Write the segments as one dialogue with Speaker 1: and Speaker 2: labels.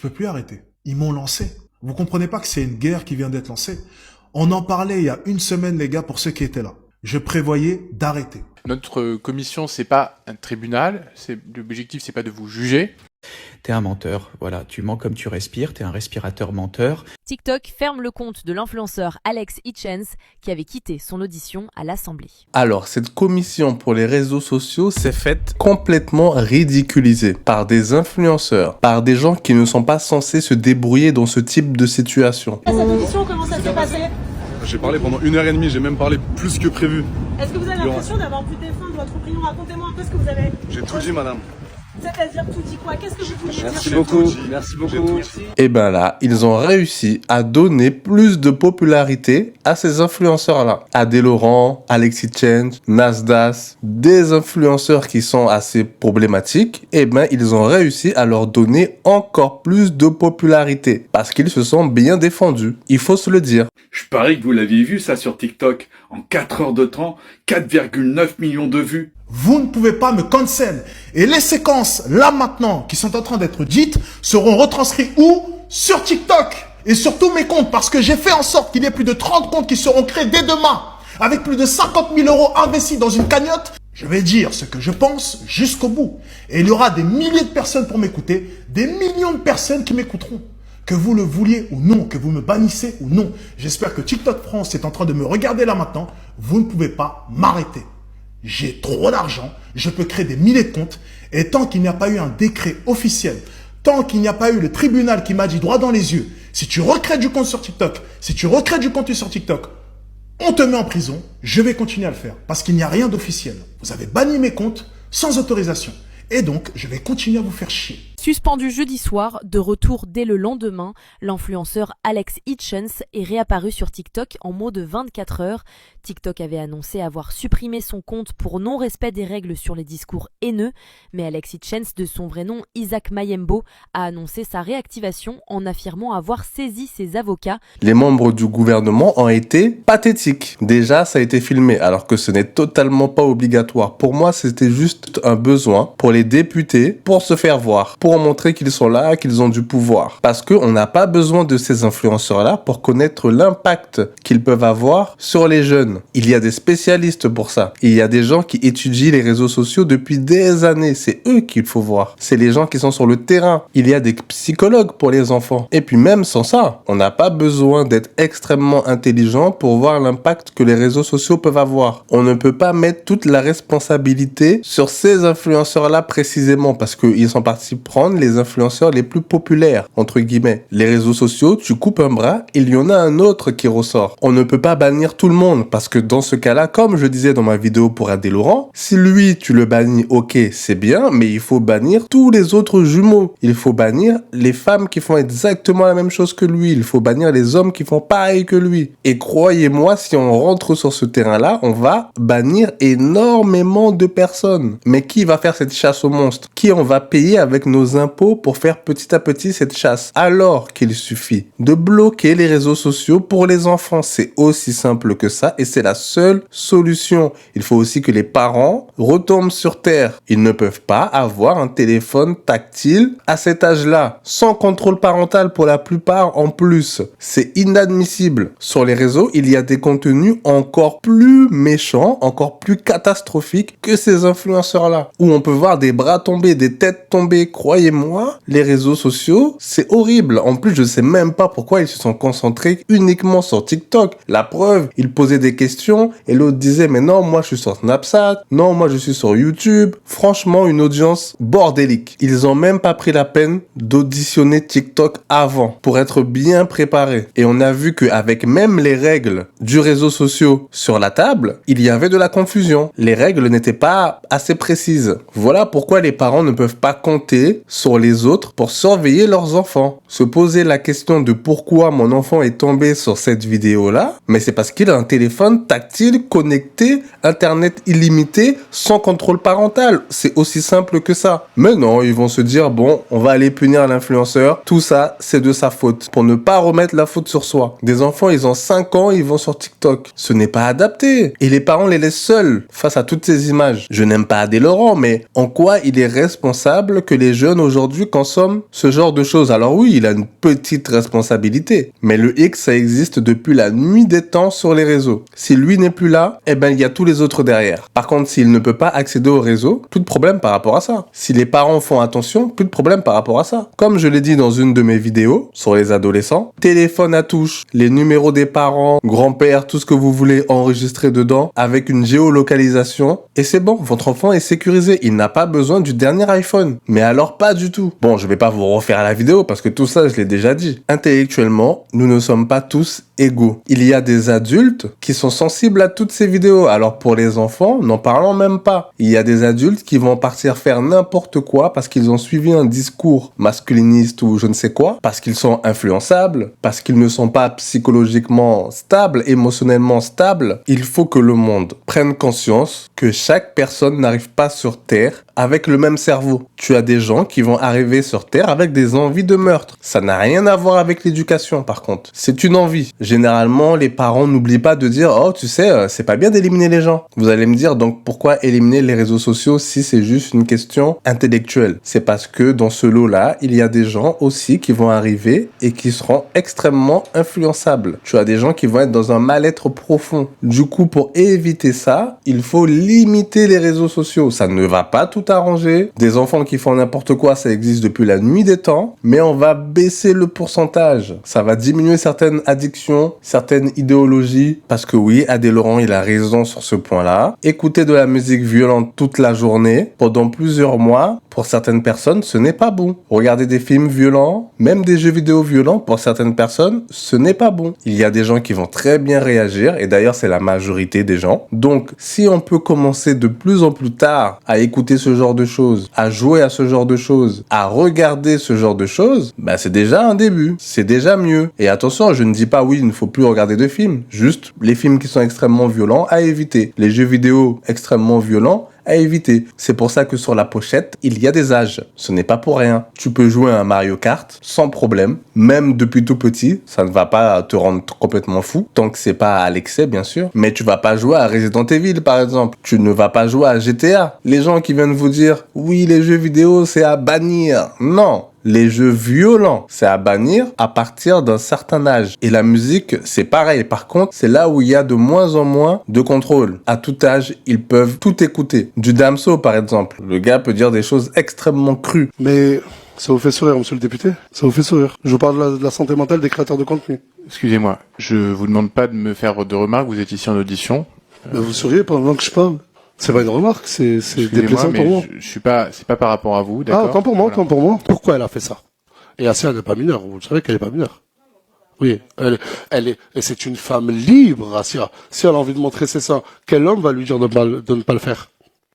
Speaker 1: Je peux plus arrêter. Ils m'ont lancé. Vous comprenez pas que c'est une guerre qui vient d'être lancée? On en parlait il y a une semaine, les gars, pour ceux qui étaient là. Je prévoyais d'arrêter.
Speaker 2: Notre commission, c'est pas un tribunal. L'objectif, c'est pas de vous juger.
Speaker 3: T'es un menteur, voilà, tu mens comme tu respires, t'es un respirateur menteur.
Speaker 4: TikTok ferme le compte de l'influenceur Alex Hitchens qui avait quitté son audition à l'Assemblée.
Speaker 5: Alors, cette commission pour les réseaux sociaux s'est faite complètement ridiculiser par des influenceurs, par des gens qui ne sont pas censés se débrouiller dans ce type de situation.
Speaker 6: Cette audition, comment ça s'est passé?
Speaker 7: J'ai parlé pendant 1h30, j'ai même parlé plus que prévu.
Speaker 6: Est-ce que vous avez l'impression d'avoir pu défendre votre opinion? Racontez-moi un peu ce que vous avez...
Speaker 7: J'ai tout dit, madame.
Speaker 6: C'est-à-dire tout dit quoi? Qu'est-ce que vous voulez dire?
Speaker 7: Merci beaucoup. Merci beaucoup.
Speaker 5: Et ben là, ils ont réussi à donner plus de popularité à ces influenceurs-là. Adé Laurent, Alexis Change, Nasdaq, des influenceurs qui sont assez problématiques. Et ben, ils ont réussi à leur donner encore plus de popularité parce qu'ils se sont bien défendus. Il faut se le dire.
Speaker 8: Je parie que vous l'aviez vu ça sur TikTok. En 4 heures de temps, 4,9 millions de vues.
Speaker 1: Vous ne pouvez pas me cancel. Et les séquences, là maintenant, qui sont en train d'être dites, seront retranscrites où? Sur TikTok. Et sur tous mes comptes. Parce que j'ai fait en sorte qu'il y ait plus de 30 comptes qui seront créés dès demain. Avec plus de 50 000 € investis dans une cagnotte. Je vais dire ce que je pense jusqu'au bout. Et il y aura des milliers de personnes pour m'écouter. Des millions de personnes qui m'écouteront. Que vous le vouliez ou non, que vous me bannissez ou non. J'espère que TikTok France est en train de me regarder là maintenant. Vous ne pouvez pas m'arrêter. J'ai trop d'argent, je peux créer des milliers de comptes. Et tant qu'il n'y a pas eu un décret officiel, tant qu'il n'y a pas eu le tribunal qui m'a dit droit dans les yeux, si tu recrées du compte sur TikTok, si tu recrées du contenu sur TikTok, on te met en prison, je vais continuer à le faire. Parce qu'il n'y a rien d'officiel. Vous avez banni mes comptes sans autorisation. Et donc, je vais continuer à vous faire chier.
Speaker 4: Suspendu jeudi soir, de retour dès le lendemain, l'influenceur Alex Hitchens est réapparu sur TikTok en moins de 24 heures. TikTok avait annoncé avoir supprimé son compte pour non-respect des règles sur les discours haineux, mais Alex Hitchens, de son vrai nom Isaac Mayembo, a annoncé sa réactivation en affirmant avoir saisi ses avocats.
Speaker 5: Les membres du gouvernement ont été pathétiques. Déjà, ça a été filmé, alors que ce n'est totalement pas obligatoire. Pour moi, c'était juste un besoin pour les députés, pour se faire voir, pour montrer qu'ils sont là, qu'ils ont du pouvoir. Parce qu'on n'a pas besoin de ces influenceurs-là pour connaître l'impact qu'ils peuvent avoir sur les jeunes. Il y a des spécialistes pour ça. Il y a des gens qui étudient les réseaux sociaux depuis des années. C'est eux qu'il faut voir. C'est les gens qui sont sur le terrain. Il y a des psychologues pour les enfants. Et puis même sans ça, on n'a pas besoin d'être extrêmement intelligent pour voir l'impact que les réseaux sociaux peuvent avoir. On ne peut pas mettre toute la responsabilité sur ces influenceurs-là précisément parce qu'ils sont partis prendre les influenceurs les plus populaires, entre guillemets. Les réseaux sociaux, tu coupes un bras, il y en a un autre qui ressort. On ne peut pas bannir tout le monde, parce que dans ce cas-là, comme je disais dans ma vidéo pour Adé Laurent, si lui, tu le bannis, ok, c'est bien, mais il faut bannir tous les autres jumeaux. Il faut bannir les femmes qui font exactement la même chose que lui. Il faut bannir les hommes qui font pareil que lui. Et croyez-moi, si on rentre sur ce terrain-là, on va bannir énormément de personnes. Mais qui va faire cette chasse aux monstres? Qui on va payer avec nos impôts pour faire petit à petit cette chasse? Alors qu'il suffit de bloquer les réseaux sociaux pour les enfants. C'est aussi simple que ça et c'est la seule solution. Il faut aussi que les parents retombent sur terre. Ils ne peuvent pas avoir un téléphone tactile à cet âge-là, sans contrôle parental pour la plupart en plus. C'est inadmissible. Sur les réseaux, il y a des contenus encore plus méchants, encore plus catastrophiques que ces influenceurs-là, où on peut voir des bras tomber, des têtes tomber. Croyez-moi, les réseaux sociaux, c'est horrible. En plus, je sais même pas pourquoi ils se sont concentrés uniquement sur TikTok. La preuve, ils posaient des questions et l'autre disait mais non, moi je suis sur Snapchat, non, moi je suis sur YouTube. Franchement, une audience bordélique. Ils ont même pas pris la peine d'auditionner TikTok avant pour être bien préparés. Et on a vu qu'avec même les règles du réseau social sur la table, il y avait de la confusion. Les règles n'étaient pas assez précises. Voilà pourquoi les parents ne peuvent pas compter sur les autres pour surveiller leurs enfants. Se poser la question de pourquoi mon enfant est tombé sur cette vidéo-là, mais c'est parce qu'il a un téléphone téléphone tactile, connecté, internet illimité, sans contrôle parental. C'est aussi simple que ça. Mais non, ils vont se dire, bon, on va aller punir l'influenceur. Tout ça, c'est de sa faute. Pour ne pas remettre la faute sur soi. Des enfants, ils ont 5 ans, ils vont sur TikTok. Ce n'est pas adapté. Et les parents les laissent seuls face à toutes ces images. Je n'aime pas Adé Laurent, mais en quoi il est responsable que les jeunes aujourd'hui consomment ce genre de choses? Alors oui, il a une petite responsabilité. Mais le X, ça existe depuis la nuit des temps sur les réseaux. Si lui n'est plus là, eh ben, il y a tous les autres derrière. Par contre, s'il ne peut pas accéder au réseau, plus de problème par rapport à ça. Si les parents font attention, plus de problème par rapport à ça. Comme je l'ai dit dans une de mes vidéos sur les adolescents, téléphone à touche, les numéros des parents, grand-père, tout ce que vous voulez enregistrer dedans avec une géolocalisation et c'est bon, votre enfant est sécurisé. Il n'a pas besoin du dernier iPhone. Mais alors pas du tout. Bon, je vais pas vous refaire la vidéo parce que tout ça, je l'ai déjà dit. Intellectuellement, nous ne sommes pas tous égaux. Il y a des adultes qui sont sensibles à toutes ces vidéos. Alors pour les enfants, n'en parlons même pas. Il y a des adultes qui vont partir faire n'importe quoi parce qu'ils ont suivi un discours masculiniste ou je ne sais quoi, parce qu'ils sont influençables, parce qu'ils ne sont pas psychologiquement stables, émotionnellement stables. Il faut que le monde prenne conscience que chaque personne n'arrive pas sur Terre avec le même cerveau. Tu as des gens qui vont arriver sur Terre avec des envies de meurtre. Ça n'a rien à voir avec l'éducation, par contre. C'est une envie. Généralement, les parents n'oublient pas de dire « Oh, tu sais, c'est pas bien d'éliminer les gens. » Vous allez me dire, donc pourquoi éliminer les réseaux sociaux si c'est juste une question intellectuelle? C'est parce que dans ce lot-là, il y a des gens aussi qui vont arriver et qui seront extrêmement influençables. Tu as des gens qui vont être dans un mal-être profond. Du coup, pour éviter ça, il faut limiter les réseaux sociaux. Ça ne va pas tout arranger. Des enfants qui font n'importe quoi, ça existe depuis la nuit des temps, mais on va baisser le pourcentage. Ça va diminuer certaines addictions, certaines idéologies, parce que oui, Adé Laurent, il a raison sur ce point-là. Écouter de la musique violente toute la journée, pendant plusieurs mois, pour certaines personnes, ce n'est pas bon. Regarder des films violents, même des jeux vidéo violents, pour certaines personnes, ce n'est pas bon. Il y a des gens qui vont très bien réagir, et d'ailleurs, c'est la majorité des gens. Donc, si on peut commencer de plus en plus tard à écouter ce genre de choses, à jouer à ce genre de choses, à regarder ce genre de choses, bah c'est déjà un début. C'est déjà mieux. Et attention, je ne dis pas oui, il ne faut plus regarder de films. Juste les films qui sont extrêmement violents à éviter. Les jeux vidéo extrêmement violents à éviter. C'est pour ça que sur la pochette, il y a des âges. Ce n'est pas pour rien. Tu peux jouer à un Mario Kart sans problème, même depuis tout petit. Ça ne va pas te rendre complètement fou, tant que c'est pas à l'excès, bien sûr. Mais tu vas pas jouer à Resident Evil, par exemple. Tu ne vas pas jouer à GTA. Les gens qui viennent vous dire, oui, les jeux vidéo, c'est à bannir. Non. Les jeux violents, c'est à bannir à partir d'un certain âge. Et la musique, c'est pareil. Par contre, c'est là où il y a de moins en moins de contrôle. À tout âge, ils peuvent tout écouter. Du Damso, par exemple. Le gars peut dire des choses extrêmement crues.
Speaker 7: Mais ça vous fait sourire, monsieur le député? Ça vous fait sourire? Je vous parle de la santé mentale des créateurs de contenu.
Speaker 2: Excusez-moi, je vous demande pas de me faire de remarques, vous êtes ici en audition.
Speaker 7: Mais vous souriez pendant que je parle. C'est pas une remarque, c'est
Speaker 2: Excusez-moi,
Speaker 7: déplaisant pour
Speaker 2: mais
Speaker 7: moi.
Speaker 2: je suis pas, c'est pas par rapport à vous, d'accord?
Speaker 7: Ah, autant pour moi,
Speaker 2: Voilà.
Speaker 7: autant pour moi. Pourquoi elle a fait ça? Et Assia, elle n'est pas mineure. Vous le savez qu'elle est pas mineure. Oui, et c'est une femme libre, Assia. Si elle a envie de montrer ses seins, quel homme va lui dire de ne pas le faire?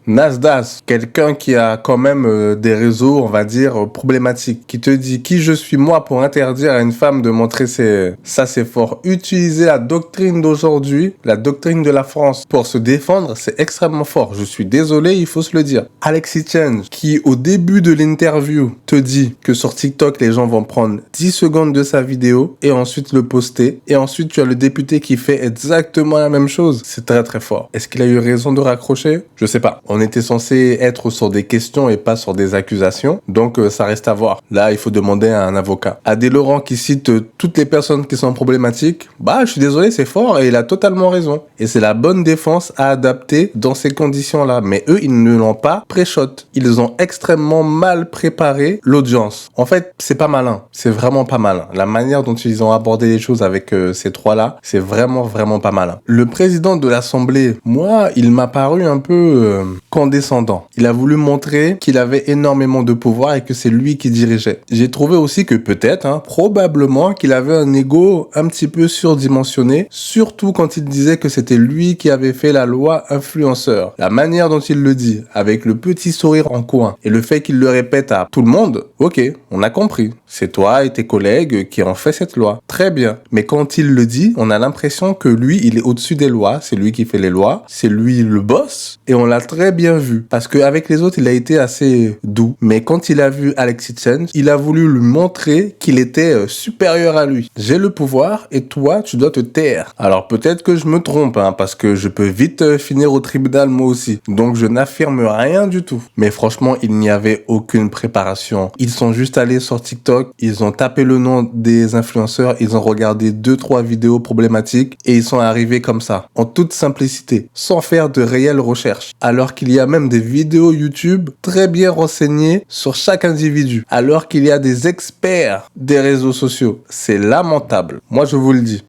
Speaker 5: Nasdaq, quelqu'un qui a quand même des réseaux, on va dire, problématiques, qui te dit qui je suis moi pour interdire à une femme de montrer ses... Ça, c'est fort. Utiliser la doctrine d'aujourd'hui, la doctrine de la France pour se défendre, c'est extrêmement fort. Je suis désolé, il faut se le dire. Alexis Chen, qui au début de l'interview te dit que sur TikTok, les gens vont prendre 10 secondes de sa vidéo et ensuite le poster. Et ensuite, tu as le député qui fait exactement la même chose. C'est très très fort. Est-ce qu'il a eu raison de raccrocher? Je sais pas. On était censé être sur des questions et pas sur des accusations, donc ça reste à voir. Là, il faut demander à un avocat. Adé Laurent qui cite toutes les personnes qui sont problématiques, bah je suis désolé, c'est fort et il a totalement raison. Et c'est la bonne défense à adapter dans ces conditions-là. Mais eux, ils ne l'ont pas pré-shot. Ils ont extrêmement mal préparé l'audience. En fait, c'est pas malin. C'est vraiment pas malin. La manière dont ils ont abordé les choses avec ces trois-là, c'est vraiment, vraiment pas malin. Le président de l'Assemblée, moi, il m'a paru un peu... condescendant. Il a voulu montrer qu'il avait énormément de pouvoir et que c'est lui qui dirigeait. J'ai trouvé aussi que peut-être, probablement, qu'il avait un ego un petit peu surdimensionné, surtout quand il disait que c'était lui qui avait fait la loi influenceur. La manière dont il le dit, avec le petit sourire en coin, et le fait qu'il le répète à tout le monde, ok, on a compris. C'est toi et tes collègues qui ont fait cette loi. Très bien. Mais quand il le dit, on a l'impression que lui, il est au-dessus des lois. C'est lui qui fait les lois. C'est lui le boss. Et on l'a très bien vu. Parce qu'avec les autres, il a été assez doux. Mais quand il a vu Alex Hitchens, il a voulu lui montrer qu'il était supérieur à lui. J'ai le pouvoir et toi, tu dois te taire. Alors peut-être que je me trompe, parce que je peux vite finir au tribunal moi aussi. Donc je n'affirme rien du tout. Mais franchement, il n'y avait aucune préparation. Ils sont juste allés sur TikTok, ils ont tapé le nom des influenceurs, ils ont regardé 2-3 vidéos problématiques et ils sont arrivés comme ça, en toute simplicité, sans faire de réelles recherches. Alors qu'il y a même des vidéos YouTube très bien renseignées sur chaque individu. Alors qu'il y a des experts des réseaux sociaux. C'est lamentable. Moi, je vous le dis.